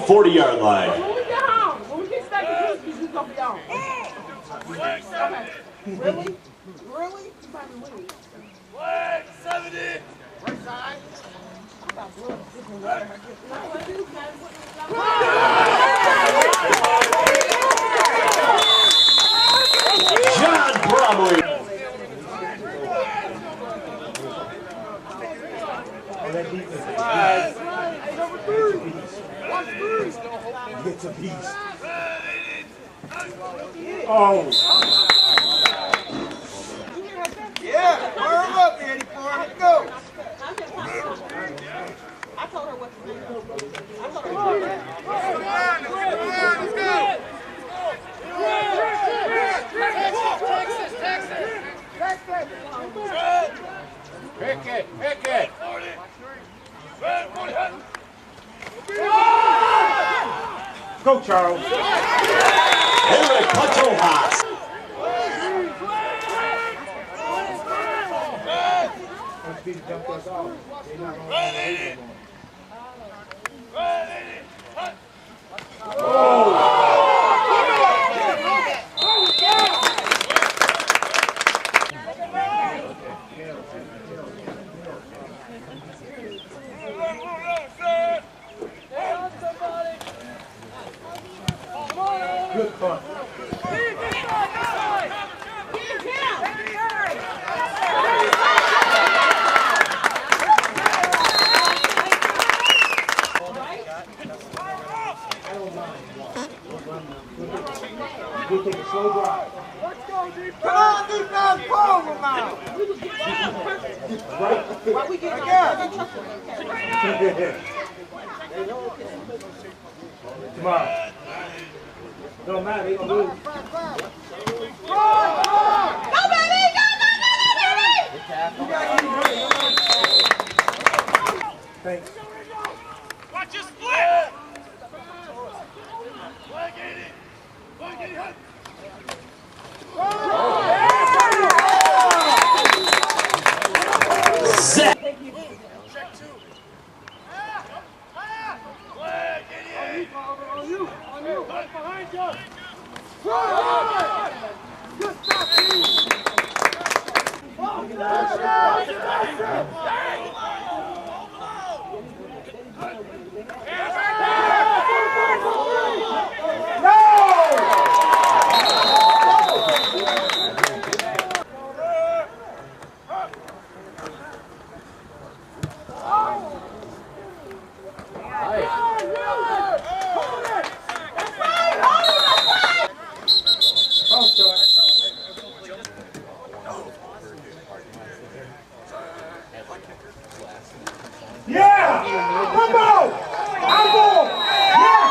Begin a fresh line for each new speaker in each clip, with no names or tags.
40-yard line.
When we get home, when we get stacking cookies, he's going to be on. Okay. Really? Really? You might be winning.
Flag 70.
Right side. I got blood.
John Bromley.
It's a beast. Oh.
Yeah, fire him up, Eddie Ford. Let's go.
I told her what to do. I told her
Let's go.
Pick it, pick it. Go, Charles.
Henrik Patojas.
Good fun. We take a slow drive.
Come on, defense, pull him out.
why we get
Come on. Don't matter, they gonna lose.
Go, baby!
Thanks.
Watch your split. Flag 80. Flag 80.
Set.
Check 2. Flag 88. On you. Right behind you. Good stop,
Yeah! Come on! I'm going! Yes!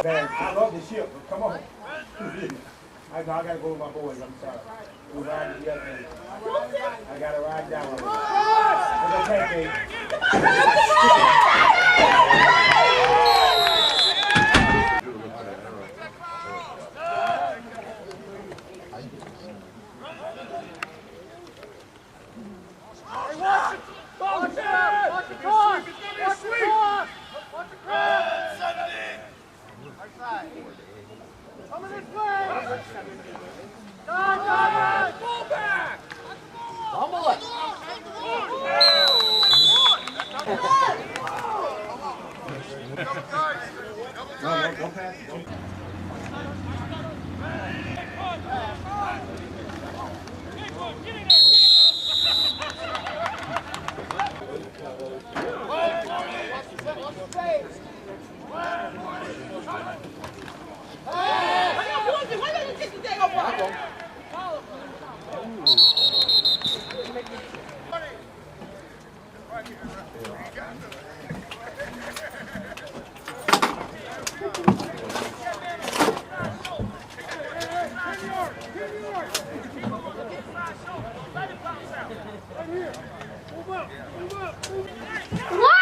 Man, I love this ship, but come on. I gotta go with my boys, I'm sorry. We're riding together. I gotta ride down with them. It's okay, babe. Don't pass.
What?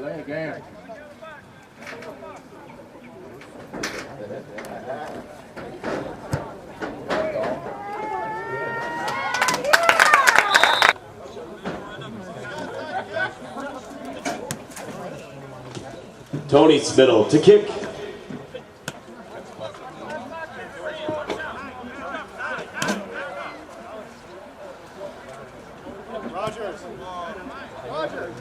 Play the game.
Tony Spittle to kick.
Rogers. Rogers.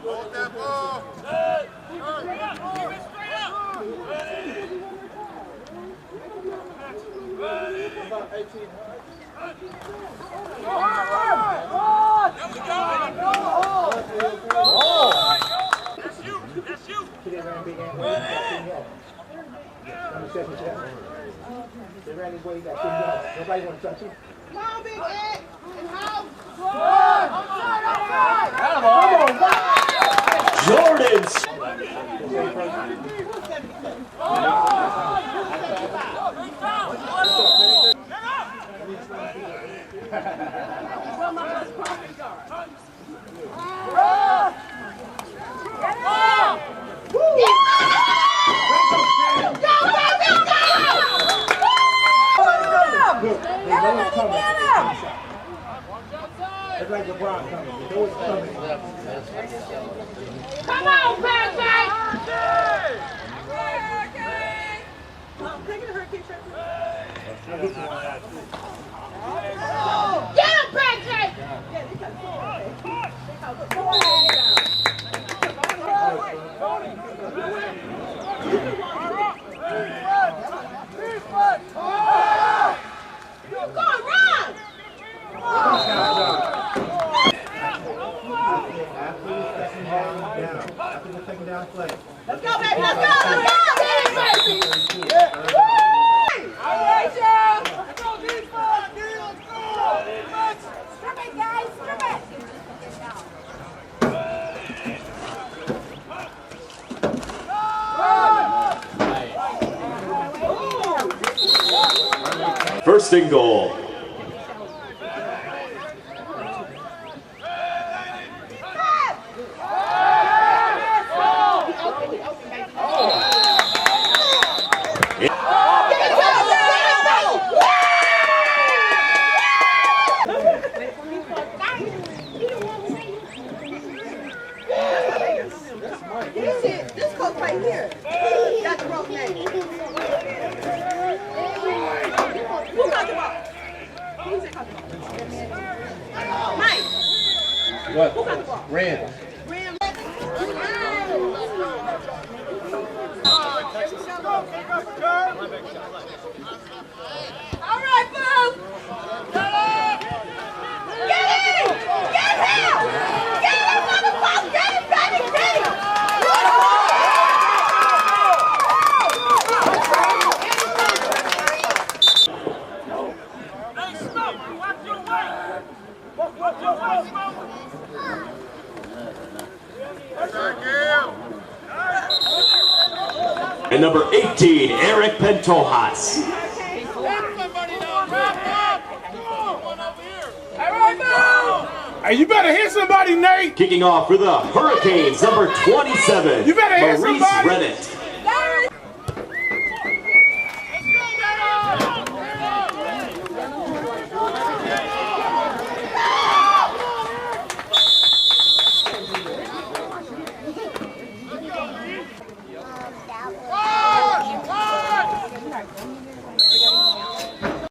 Hold that ball.
Nobody wants to touch him.
Come on, Big Ed. And how?
Jordan's.
It's like LeBron coming. It's always coming.
Come on, Patrick! Get him, Patrick! You going wrong! Let's go, baby! Let's go! Let's go! All right, y'all! Let's go, defense! Let's go! Defense! Strip it, guys! Strip it!
First and goal.
This coach right here. Got the wrong name. Who got the ball? Who's it got the ball? Mike.
What?
Who got the ball?
Rand.
Ram. All right, Boo. Get him! Get him! Get him, motherfucker! Get him, baby! Get him!
And number 18, Eric Pentojas.
Somebody down,
Hey, you better hit somebody, Nate.
Kicking off for the Hurricanes, number 27,
You better hit
Maurice
somebody.
Reddit.